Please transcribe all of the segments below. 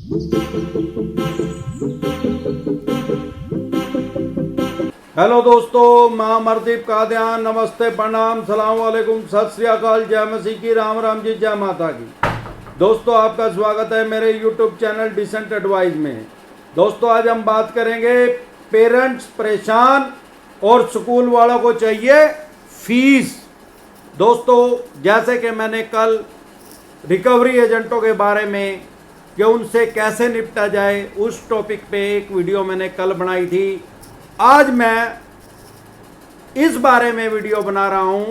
Hello दोस्तों, मैं अमरदीप कादियान। नमस्ते, प्रणाम, सलाम वालेकुम, सत श्री अकाल, जय मसीह की, राम राम जी, जय माता की। दोस्तों, आपका स्वागत है मेरे यूट्यूब चैनल डिसेंट एडवाइस में। दोस्तों, आज हम बात करेंगे पेरेंट्स परेशान और स्कूल वालों को चाहिए फीस। दोस्तों, जैसे कि मैंने कल रिकवरी एजेंटों के बारे में कि उनसे कैसे निपटा जाए उस टॉपिक पे एक वीडियो मैंने कल बनाई थी। आज मैं इस बारे में वीडियो बना रहा हूं,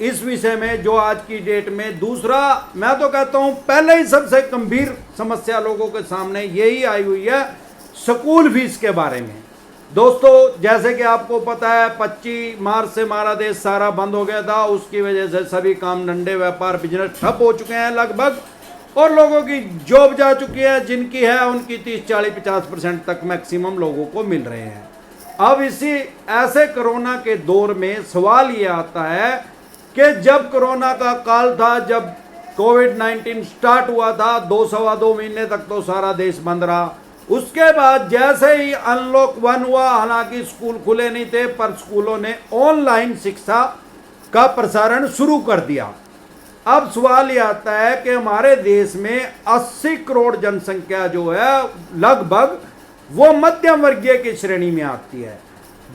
इस विषय में जो आज की डेट में दूसरा, मैं तो कहता हूं पहले ही सबसे गंभीर समस्या लोगों के सामने यही आई हुई है, स्कूल फीस के बारे में। दोस्तों, जैसे कि आपको पता है 25 मार्च से हमारा देश सारा बंद हो गया था। उसकी वजह से सभी काम धंधे, व्यापार, बिजनेस ठप हो चुके हैं लगभग, और लोगों की जॉब जा चुकी है। जिनकी है उनकी 30, 40, 50% तक मैक्सिमम लोगों को मिल रहे हैं। अब इसी ऐसे कोरोना के दौर में सवाल ये आता है कि जब कोरोना का काल था, जब कोविड-19 स्टार्ट हुआ था, 2-2.25 महीने तक तो सारा देश बंद रहा। उसके बाद जैसे ही अनलॉक 1 हुआ, हालांकि स्कूल खुले नहीं थे, पर स्कूलों ने ऑनलाइन शिक्षा का प्रसारण शुरू कर दिया। अब सवाल ये आता है कि हमारे देश में 80 करोड़ जनसंख्या जो है लगभग, वो मध्यम वर्गीय की श्रेणी में आती है।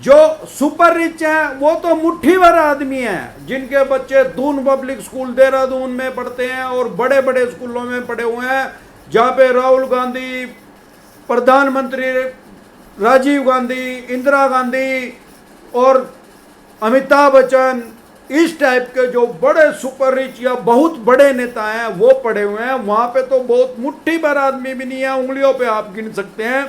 जो सुपर रिच हैं वो तो मुट्ठी भर आदमी हैं, जिनके बच्चे दून पब्लिक स्कूल देहरादून में पढ़ते हैं और बड़े बड़े स्कूलों में पढ़े हुए हैं, जहाँ पे राहुल गांधी, प्रधानमंत्री राजीव गांधी, इंदिरा गांधी और अमिताभ बच्चन, इस टाइप के जो बड़े सुपर रिच या बहुत बड़े नेता हैं वो पढ़े हुए हैं। वहाँ पे तो बहुत मुट्ठी भर आदमी भी नहीं है, उंगलियों पे आप गिन सकते हैं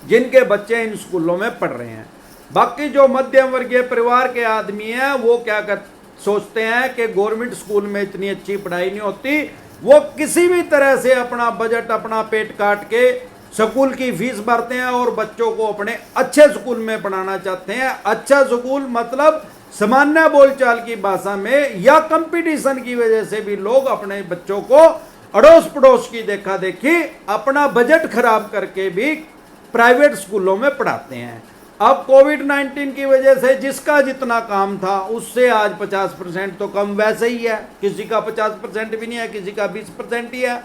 जिनके बच्चे इन स्कूलों में पढ़ रहे हैं। बाकी जो मध्यम वर्गीय परिवार के आदमी हैं वो क्या सोचते हैं कि गवर्नमेंट स्कूल में इतनी अच्छी पढ़ाई नहीं होती, वो किसी भी तरह से अपना बजट, अपना पेट काट के स्कूल की फीस भरते हैं और बच्चों को अपने अच्छे स्कूल में पढ़ाना चाहते हैं। अच्छा स्कूल मतलब सामान्य बोलचाल की भाषा में, या कंपटीशन की वजह से भी लोग अपने बच्चों को अड़ोस पड़ोस की देखा देखी अपना बजट खराब करके भी प्राइवेट स्कूलों में पढ़ाते हैं। अब कोविड-19 की वजह से जिसका जितना काम था उससे आज 50% तो कम वैसे ही है, किसी का 50% भी नहीं है, किसी का 20% ही है।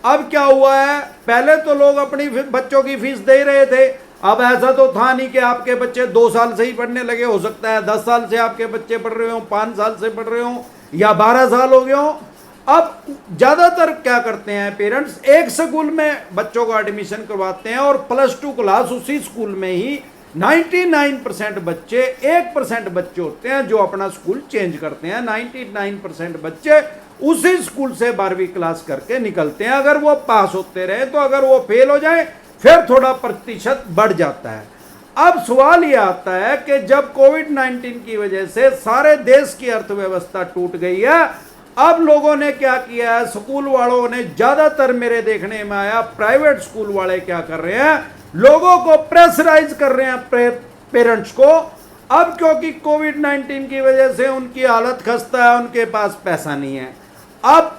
अब क्या हुआ है, पहले तो लोग अपनी बच्चों की फीस दे रहे थे। अब ऐसा तो था नहीं कि आपके बच्चे 2 साल से ही पढ़ने लगे, हो सकता है 10 साल से आपके बच्चे पढ़ रहे हो, 5 साल से पढ़ रहे हो, या 12 साल हो गए हो। अब ज्यादातर क्या करते हैं पेरेंट्स, एक स्कूल में बच्चों को एडमिशन करवाते हैं और +2 क्लास उसी स्कूल में ही 99% बच्चे, 1% बच्चे होते हैं जो अपना स्कूल चेंज करते हैं। 99% बच्चे उसी स्कूल से 12वीं क्लास करके निकलते हैं। अगर वो पास होते रहे तो, अगर वो फेल हो जाए फिर थोड़ा प्रतिशत बढ़ जाता है। अब सवाल ये आता है कि जब कोविड-19 की वजह से सारे देश की अर्थव्यवस्था टूट गई है, अब लोगों ने क्या किया है, स्कूल वालों ने, ज्यादातर मेरे देखने में आया प्राइवेट स्कूल वाले क्या कर रहे हैं, लोगों को प्रेशराइज कर रहे हैं, पेरेंट्स को। अब क्योंकि कोविड-19 की वजह से उनकी हालत खस्ता है, उनके पास पैसा नहीं है। अब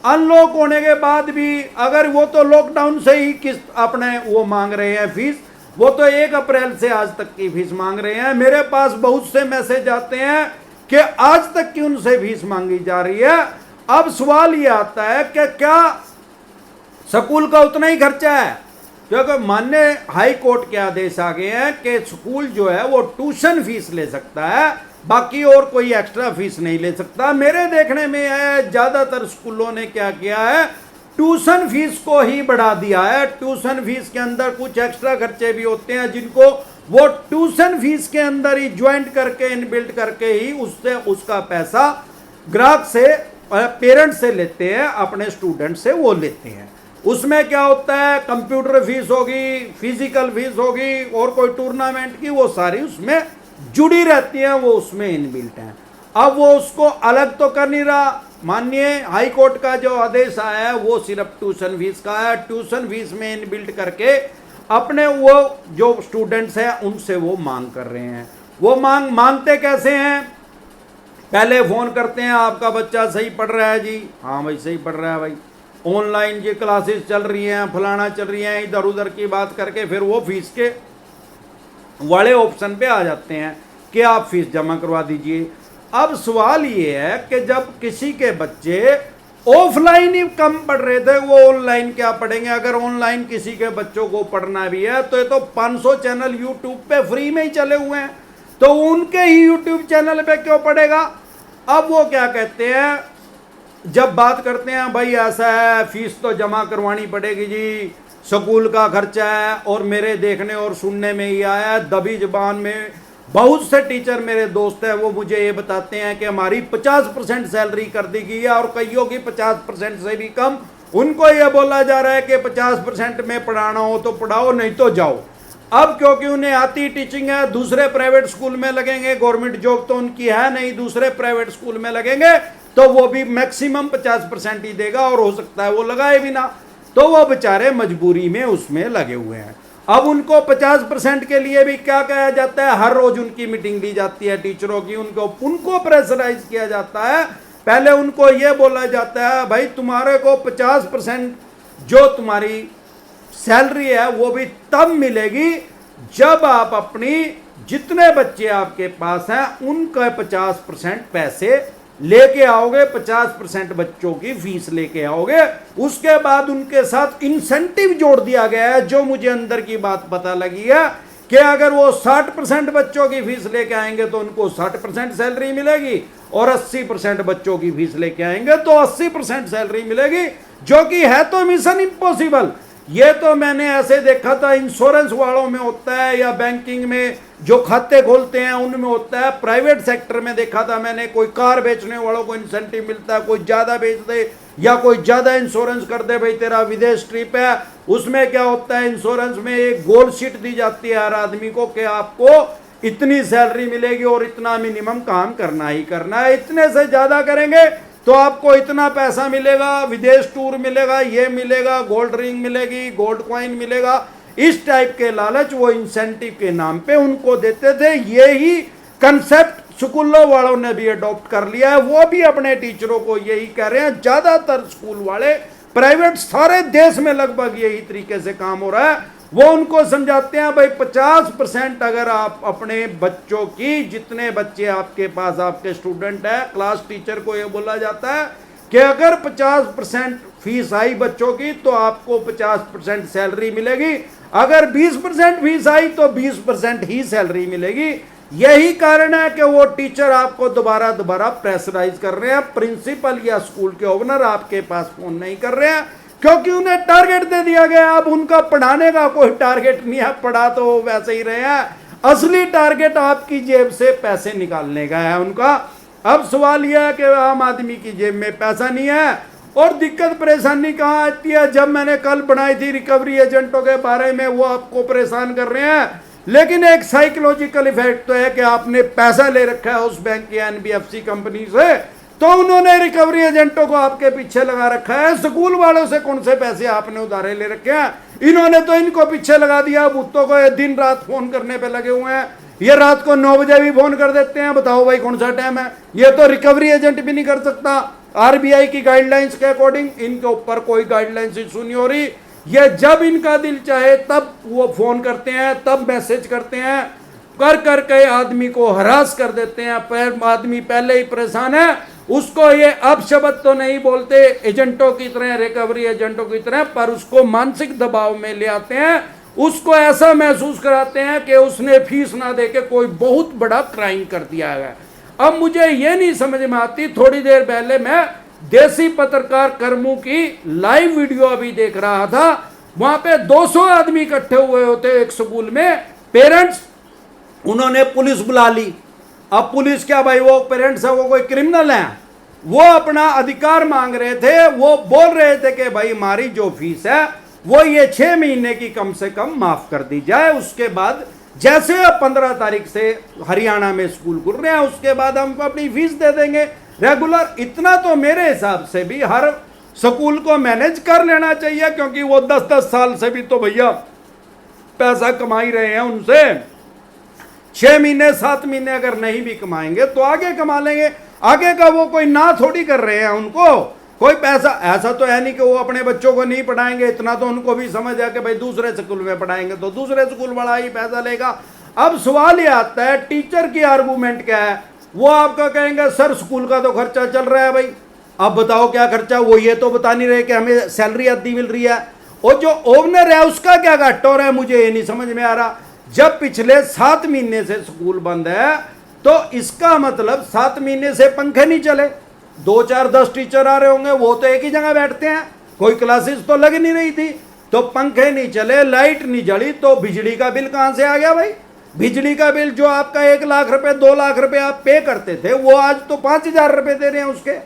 अनलॉक होने के बाद भी, अगर वो तो लॉकडाउन से ही किस्त अपने वो मांग रहे हैं फीस, वो तो 1 अप्रैल से आज तक की फीस मांग रहे हैं। मेरे पास बहुत से मैसेज आते हैं कि आज तक की उनसे फीस मांगी जा रही है। अब सवाल ये आता है कि क्या स्कूल का उतना ही खर्चा है, क्योंकि माननीय हाई कोर्ट के आदेश आ गए हैं कि स्कूल जो है वो ट्यूशन फीस ले सकता है, बाकी और कोई एक्स्ट्रा फीस नहीं ले सकता। मेरे देखने में है ज्यादातर स्कूलों ने क्या किया है, ट्यूशन फीस को ही बढ़ा दिया है। ट्यूशन फीस के अंदर कुछ एक्स्ट्रा खर्चे भी होते हैं जिनको वो ट्यूशन फीस के अंदर ही ज्वाइंट करके, इनबिल्ट करके ही उससे उसका पैसा ग्राहक से, पेरेंट से लेते हैं, अपने स्टूडेंट से वो लेते हैं। उसमें क्या होता है, कंप्यूटर फीस होगी, फिजिकल फीस होगी और कोई टूर्नामेंट की, वो सारी उसमें जुड़ी रहती है, वो उसमें इनबिल्ट है। अब वो उसको अलग तो कर नहीं रहा। माननीय हाई कोर्ट का जो आदेश आया है वो सिर्फ ट्यूशन फीस का है। ट्यूशन फीस में इनबिल्ट करके अपने वो जो स्टूडेंट्स हैं उनसे वो मांग कर रहे हैं। वो मांगते कैसे हैं, पहले फोन करते हैं, आपका बच्चा सही पढ़ रहा है जी, हाँ भाई सही पढ़ रहा है भाई, ऑनलाइन ये क्लासेस चल रही हैं, फलाना चल रही हैं, इधर उधर की बात करके फिर वो फीस के वाले ऑप्शन पे आ जाते हैं कि आप फीस जमा करवा दीजिए। अब सवाल ये है कि जब किसी के बच्चे ऑफलाइन ही कम पढ़ रहे थे, वो ऑनलाइन क्या पढ़ेंगे? अगर ऑनलाइन किसी के बच्चों को पढ़ना भी है तो ये तो 500 चैनल यूट्यूब पे फ्री में ही चले हुए हैं, तो उनके ही यूट्यूब चैनल पे क्यों पढ़ेगा? अब वो क्या कहते हैं, जब बात करते हैं भाई ऐसा है फीस तो जमा करवानी पड़ेगी जी, स्कूल का खर्चा है, और मेरे देखने और सुनने में ही आया है, दबी जबान में बहुत से टीचर मेरे दोस्त हैं वो मुझे ये बताते हैं कि हमारी 50% सैलरी कर दी गई है, और कईयों की 50% से भी कम। उनको ये बोला जा रहा है कि 50% में पढ़ाना हो तो पढ़ाओ, नहीं तो जाओ। अब क्योंकि उन्हें आती टीचिंग है, दूसरे प्राइवेट स्कूल में लगेंगे, गवर्नमेंट जॉब तो उनकी है नहीं, दूसरे प्राइवेट स्कूल में लगेंगे तो वो भी मैक्सिमम 50% ही देगा, और हो सकता है वो लगाए भी ना, तो वो बेचारे मजबूरी में उसमें लगे हुए हैं। अब उनको 50% के लिए भी क्या कहा जाता है, हर रोज उनकी मीटिंग ली जाती है टीचरों की, उनको प्रेशराइज किया जाता है। पहले उनको यह बोला जाता है भाई तुम्हारे को 50% जो तुम्हारी सैलरी है वो भी तब मिलेगी जब आप अपनी जितने बच्चे आपके पास हैं उनका 50% पैसे लेके आओगे, 50% बच्चों की फीस लेके आओगे। उसके बाद उनके साथ इंसेंटिव जोड़ दिया गया है, जो मुझे अंदर की बात पता लगी है कि अगर वो 60% बच्चों की फीस लेके आएंगे तो उनको 60% सैलरी मिलेगी, और 80% बच्चों की फीस लेके आएंगे तो 80% सैलरी मिलेगी, जो कि है तो मिशन इम्पॉसिबल। ये तो मैंने ऐसे देखा था इंश्योरेंस वालों में होता है, या बैंकिंग में जो खाते खोलते हैं उनमें होता है। प्राइवेट सेक्टर में देखा था मैंने, कोई कार बेचने वालों को इंसेंटिव मिलता है, कोई ज्यादा बेच दे या कोई ज्यादा इंश्योरेंस कर दे, भाई तेरा विदेश ट्रिप है, उसमें क्या होता है इंश्योरेंस में एक गोल शीट दी जाती है हर आदमी को कि आपको इतनी सैलरी मिलेगी और इतना मिनिमम काम करना ही करना है, इतने से ज्यादा करेंगे तो आपको इतना पैसा मिलेगा, विदेश टूर मिलेगा, ये मिलेगा, गोल्ड रिंग मिलेगी, गोल्ड कॉइन मिलेगा। इस टाइप के लालच वो इंसेंटिव के नाम पे उनको देते थे। यही कंसेप्ट स्कूलों वालों ने भी अडॉप्ट कर लिया है, वो भी अपने टीचरों को यही कह रहे हैं। ज्यादातर स्कूल वाले प्राइवेट सारे देश में लगभग यही तरीके से काम हो रहा है। वो उनको समझाते हैं भाई 50% अगर आप अपने बच्चों की, जितने बच्चे आपके पास आपके स्टूडेंट है, क्लास टीचर को ये बोला जाता है कि अगर 50% फीस आई बच्चों की तो आपको 50% सैलरी मिलेगी, अगर 20% फीस आई तो 20% ही सैलरी मिलेगी। यही कारण है कि वो टीचर आपको दोबारा प्रेशराइज कर रहे हैं। प्रिंसिपल या स्कूल के ओनर आपके पास फोन नहीं कर रहे हैं क्योंकि उन्हें टारगेट दे दिया गया। अब उनका पढ़ाने का कोई टारगेट नहीं है, पढ़ा तो वैसे ही रहे हैं, असली टारगेट आपकी जेब से पैसे निकालने का है उनका। अब सवाल यह है कि आम आदमी की जेब में पैसा नहीं है, और दिक्कत परेशानी कहाँ आती है? जब मैंने कल बनाई थी रिकवरी एजेंटों के बारे में, वो आपको परेशान कर रहे हैं, लेकिन एक साइकोलॉजिकल इफेक्ट तो है कि आपने पैसा ले रखा है उस बैंक या एनबीएफसी कंपनी से, तो उन्होंने रिकवरी एजेंटों को आपके पीछे लगा रखा है। स्कूल वालों से कौन से पैसे आपने उधारे ले रखे हैं? इन्होंने तो इनको पीछे लगा दिया। भूतों को ये दिन रात फोन करने पे लगे हुए हैं, ये रात को 9 बजे भी फोन कर देते हैं। बताओ भाई कौन सा टाइम है? ये तो रिकवरी एजेंट भी नहीं कर सकता। आरबीआई की गाइडलाइंस के अकॉर्डिंग इनके ऊपर कोई गाइडलाइंस इशू नहीं हो रही। ये जब इनका दिल चाहे तब वो फोन करते हैं, तब मैसेज करते हैं, कर के आदमी को हरास कर देते हैं। पर आदमी पहले ही परेशान है, उसको ये अपशब्द तो नहीं बोलते एजेंटों की तरह, रिकवरी एजेंटों की तरह, पर उसको मानसिक दबाव में ले आते हैं, उसको ऐसा महसूस कराते हैं कि उसने फीस ना देके कोई बहुत बड़ा क्राइम कर दिया है। अब मुझे ये नहीं समझ में आती, थोड़ी देर पहले मैं देसी पत्रकार कर्मू की लाइव वीडियो अभी देख रहा था, वहां पे 200 आदमी इकट्ठे हुए होते एक स्कूल में, पेरेंट्स, उन्होंने पुलिस बुला ली। अब पुलिस क्या भाई, वो पेरेंट्स है, वो कोई क्रिमिनल है? वो अपना अधिकार मांग रहे थे। वो बोल रहे थे कि भाई हमारी जो फीस है वो ये 6 महीने की कम से कम माफ कर दी जाए, उसके बाद जैसे 15 तारीख से हरियाणा में स्कूल खुल रहे हैं उसके बाद हम अपनी फीस दे देंगे रेगुलर। इतना तो मेरे हिसाब से भी हर स्कूल को मैनेज कर लेना चाहिए, क्योंकि वो 10-10 साल से भी तो भैया पैसा कमा ही रहे हैं। उनसे 6 महीने 7 महीने अगर नहीं भी कमाएंगे तो आगे कमा लेंगे। आगे का वो कोई ना थोड़ी कर रहे हैं उनको। कोई पैसा ऐसा तो है नहीं कि वो अपने बच्चों को नहीं पढ़ाएंगे, इतना तो उनको भी समझ है कि भाई दूसरे स्कूल में पढ़ाएंगे तो दूसरे स्कूल वाला ही पैसा लेगा। अब सवाल ये आता है टीचर की आर्गूमेंट क्या है, वो आपका कहेंगे सर स्कूल का तो खर्चा चल रहा है भाई, अब बताओ क्या खर्चा, वो ये तो बता नहीं रहे कि हमें सैलरी आधी मिल रही है, और जो ओनर है उसका क्या घाटा हो रहा है, मुझे ये नहीं समझ में आ रहा। जब पिछले 7 महीने से स्कूल बंद है तो इसका मतलब 7 महीने से पंखे नहीं चले, 2 4 10 टीचर आ रहे होंगे, वो तो एक ही जगह बैठते हैं, कोई क्लासेस तो लग नहीं रही थी, तो पंखे नहीं चले, लाइट नहीं जली, तो बिजली का बिल कहां से आ गया भाई। बिजली का बिल जो आपका 1 लाख रुपए 2 लाख रुपए आप पे करते थे, वो आज तो 5,000 रुपए दे रहे हैं उसके।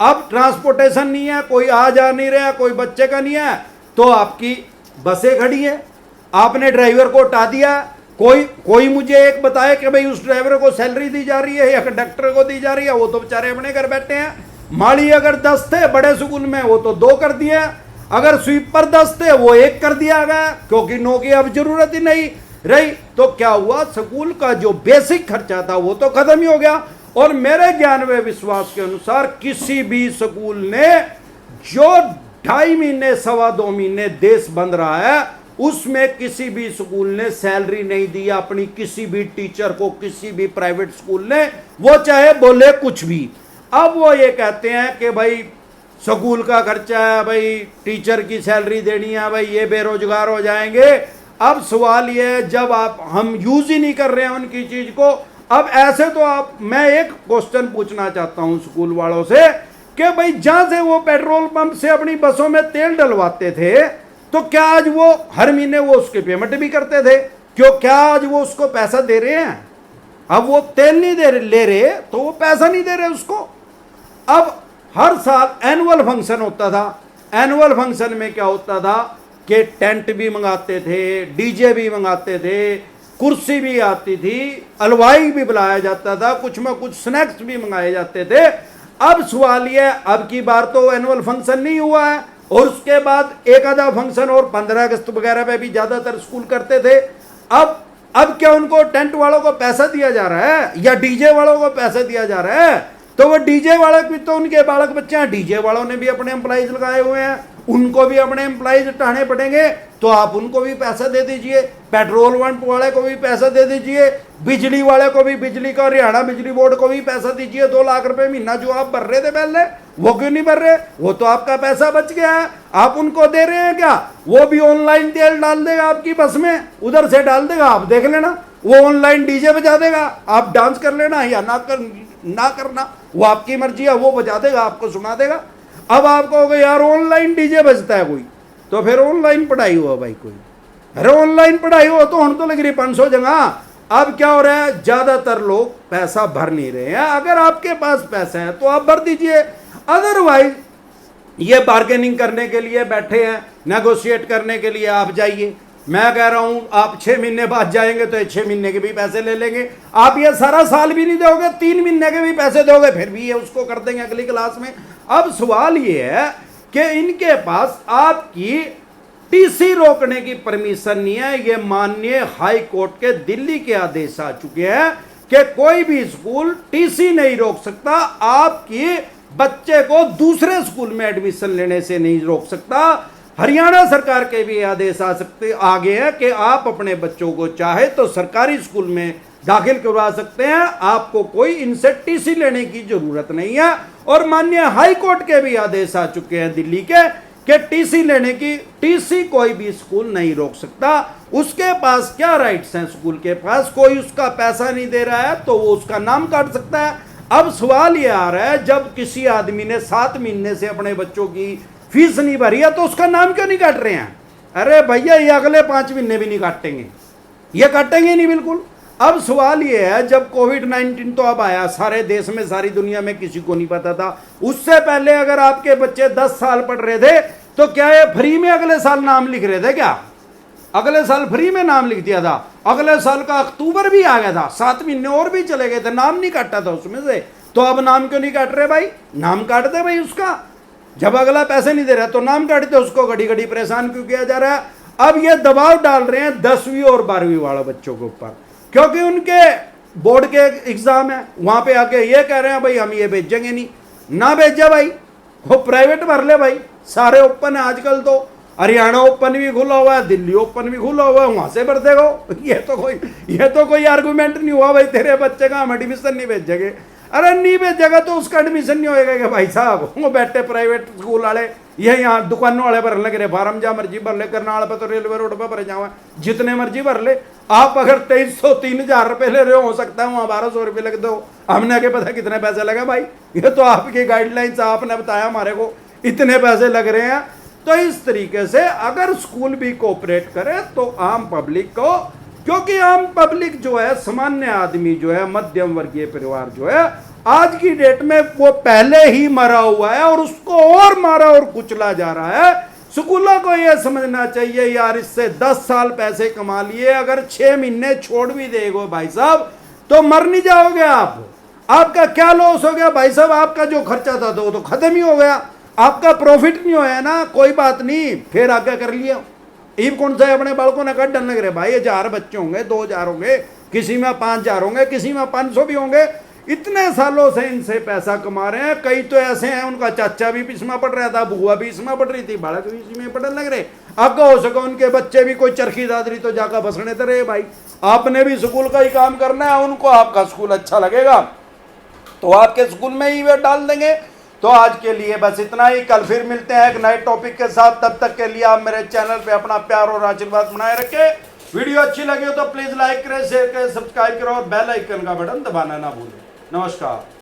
अब ट्रांसपोर्टेशन नहीं है, कोई आ जा नहीं रहा, कोई बच्चे का नहीं है, तो आपकी बसें खड़ी है, आपने ड्राइवर को हटा दिया। कोई मुझे एक बताए कि भाई उस ड्राइवर को सैलरी दी जा रही है या कंडक्टर को दी जा रही है, वो तो बेचारे अपने घर बैठे हैं। माली अगर 10 थे बड़े स्कूल में, वो तो 2 कर दिए, अगर स्वीपर 10 थे वो 1 कर दिया गया, क्योंकि 9 की अब जरूरत ही नहीं रही। तो क्या हुआ, स्कूल का जो बेसिक खर्चा था वो तो खत्म ही हो गया। और मेरे ज्ञान व विश्वास के अनुसार किसी भी स्कूल ने जो 2.5 महीने 2.25 महीने देश बंद रहा है, उसमें किसी भी स्कूल ने सैलरी नहीं दी अपनी किसी भी टीचर को, किसी भी प्राइवेट स्कूल ने, वो चाहे बोले कुछ भी। अब वो ये कहते हैं कि भाई स्कूल का खर्चा है, भाई टीचर की सैलरी देनी है, भाई ये बेरोजगार हो जाएंगे। अब सवाल ये है, जब हम यूज ही नहीं कर रहे हैं उनकी चीज को, अब ऐसे तो मैं एक क्वेश्चन पूछना चाहता हूं स्कूल वालों से कि भाई जहां से वो पेट्रोल पंप से अपनी बसों में तेल डलवाते थे, तो क्या आज वो हर महीने वो उसके पेमेंट भी करते थे? क्यों, क्या आज वो उसको पैसा दे रहे हैं? अब वो तेल नहीं ले रहे तो वो पैसा नहीं दे रहे उसको। अब हर साल एनुअल फंक्शन होता था, एनुअल फंक्शन में क्या होता था कि टेंट भी मंगाते थे, डीजे भी मंगाते थे, कुर्सी भी आती थी, हलवाई भी बुलाया जाता था, कुछ में कुछ स्नैक्स भी मंगाए जाते थे। अब सवाल ये, अब की बार तो एनुअल फंक्शन नहीं हुआ है, और उसके बाद एक आधा फंक्शन और 15 अगस्त वगैरह पे भी ज्यादातर स्कूल करते थे। अब क्या उनको टेंट वालों को पैसा दिया जा रहा है या डीजे वालों को पैसा दिया जा रहा है? तो वो डीजे वाले भी तो उनके बालक बच्चे हैं, डीजे वालों ने भी अपने एम्प्लॉइज लगाए हुए हैं, उनको भी अपने एम्प्लॉइज हटाने पड़ेंगे, तो आप उनको भी पैसा दे दीजिए, पेट्रोल पंप वाले को भी पैसा दे दीजिए, बिजली वाले को भी, बिजली का हरियाणा बिजली बोर्ड को भी पैसा दीजिए। 2 लाख रुपए महीना जो आप भर रहे थे पहले, वो क्यों नहीं भर रहे? वो तो आपका पैसा बच गया है, आप उनको दे रहे हैं क्या? वो भी ऑनलाइन तेल डाल देगा आपकी बस में, उधर से डाल देगा, आप देख लेना, वो ऑनलाइन डीजे बजा देगा, आप डांस कर लेना या ना करना, वो आपकी मर्जी है, वो बजा देगा, आपको सुना देगा। अब आपको होगा यार ऑनलाइन डीजे बजता है कोई, तो फिर ऑनलाइन पढ़ाई हुआ भाई कोई, अरे ऑनलाइन पढ़ाई हो तो हम तो लग रही 500 जगह। अब क्या हो रहा है, ज्यादातर लोग पैसा भर नहीं रहे हैं। अगर आपके पास पैसा है तो आप भर दीजिए, अदरवाइज ये बार्गेनिंग करने के लिए बैठे हैं, नेगोशिएट करने के लिए आप जाइए। मैं कह रहा हूं आप 6 महीने बाद जाएंगे तो 6 महीने के भी पैसे ले लेंगे, आप ये सारा साल भी नहीं दोगे, 3 महीने के भी पैसे दोगे, फिर भी ये उसको कर देंगे अगली क्लास में। अब सवाल ये है कि इनके पास आपकी टीसी रोकने की परमिशन नहीं है। ये माननीय हाई कोर्ट के दिल्ली के आदेश आ चुके हैं कि कोई भी स्कूल टीसी नहीं रोक सकता, आपकी बच्चे को दूसरे स्कूल में एडमिशन लेने से नहीं रोक सकता। हरियाणा सरकार के भी आदेश आ गए हैं कि आप अपने बच्चों को चाहे तो सरकारी स्कूल में दाखिल करवा सकते हैं, आपको कोई इनसे टीसी लेने की जरूरत नहीं है। और माननीय हाई कोर्ट के भी आदेश आ चुके हैं दिल्ली के कि टीसी लेने की, टीसी कोई भी स्कूल नहीं रोक सकता। उसके पास क्या राइट्स हैं? स्कूल के पास कोई उसका पैसा नहीं दे रहा है तो वो उसका नाम काट सकता है। अब सवाल ये आ रहा है, जब किसी आदमी ने 7 महीने से अपने बच्चों की फीस नहीं भरी है तो उसका नाम क्यों नहीं काट रहे हैं? अरे भैया ये अगले 5 महीने भी नहीं काटेंगे, ये काटेंगे नहीं बिल्कुल। अब सवाल ये है, जब कोविड-19 तो अब आया सारे देश में, सारी दुनिया में, किसी को नहीं पता था। उससे पहले अगर आपके बच्चे 10 साल पढ़ रहे थे तो क्या ये फ्री में अगले साल नाम लिख रहे थे? क्या अगले साल फ्री में नाम लिख दिया था? अगले साल का अक्टूबर भी आ गया था, 7 महीने और भी चले गए थे, नाम नहीं काटा था उसमें से। तो अब नाम क्यों नहीं काट रहे भाई? नाम काट दे भाई उसका, जब अगला पैसे नहीं दे रहा तो नाम काट दे उसको, घड़ी घड़ी परेशान क्यों किया जा रहा है? अब ये दबाव डाल रहे हैं 10वीं और 12वीं वाले बच्चों के ऊपर, क्योंकि उनके बोर्ड के एग्जाम है, वहां पे आके ये कह रहे हैं भाई हम ये भेजेंगे नहीं, ना भेजा भाई, वो प्राइवेट भर ले भाई, सारे ओपन है आजकल तो। हरियाणा ओपन भी खुला हुआ है, दिल्ली ओपन भी खुला हुआ है, वहां से भर देगा। ये तो कोई आर्गूमेंट नहीं हुआ भाई तेरे बच्चे का हम एडमिशन नहीं भेजेंगे। अरे नहीं भेजेगा तो उसका एडमिशन नहीं होएगा कि भाई साहब वो बैठे प्राइवेट स्कूल वाले, ये यहाँ दुकानों वाले भर लग रहे, फार्म जहाँ मर्जी भर ले, करनाल पे तो रेलवे रोड पे भर जाओ, जितने मर्जी भर ले। आप अगर 2300 3000 रुपये ले रहे हो सकता है वहाँ 1200 रुपये लग दो। हमने आगे पता कितने पैसे लगे भाई, ये तो आपकी गाइडलाइंस आपने बताया हमारे को इतने पैसे लग रहे हैं। तो इस तरीके से अगर स्कूल भी कोऑपरेट करे तो आम पब्लिक को, क्योंकि आम पब्लिक जो है, सामान्य आदमी जो है, मध्यम वर्गीय परिवार जो है, आज की डेट में वो पहले ही मरा हुआ है और उसको और मारा और कुचला जा रहा है। स्कूलों को यह समझना चाहिए यार, इससे 10 साल पैसे कमा लिए, अगर 6 महीने छोड़ भी देगो भाई साहब तो मर नहीं जाओगे आप। आपका क्या लॉस हो गया भाई साहब, आपका जो खर्चा था तो खत्म ही हो गया, आपका प्रॉफिट नहीं होया ना, कोई बात नहीं, फिर आगे कर लिया। ईब कौन सा अपने बालकों ने कट लग रहे भाई, 1000 बच्चे होंगे, 2000 होंगे, किसी में 5000 होंगे, किसी में 500 भी होंगे। इतने सालों से इनसे पैसा कमा रहे हैं। कई तो ऐसे हैं उनका चाचा भी इसमें पढ़ रहा था, बुआ भी इसमें पढ़ रही थी, बालक भी इसी में पढ़ने लग रहे। आगे हो सके उनके बच्चे भी कोई चरखी दादरी तो जाकर बसने तो रहे भाई। आपने भी स्कूल का ही काम करना है, उनको आपका स्कूल अच्छा लगेगा तो आपके स्कूल में ही वे डाल देंगे। तो आज के लिए बस इतना ही, कल फिर मिलते हैं एक नए टॉपिक के साथ। तब तक के लिए आप मेरे चैनल पे अपना प्यार और आशीर्वाद बनाए रखें। वीडियो अच्छी लगी हो तो प्लीज लाइक करें, शेयर करें, सब्सक्राइब करें और बेल आइकन का बटन दबाना ना भूलें। नमस्कार।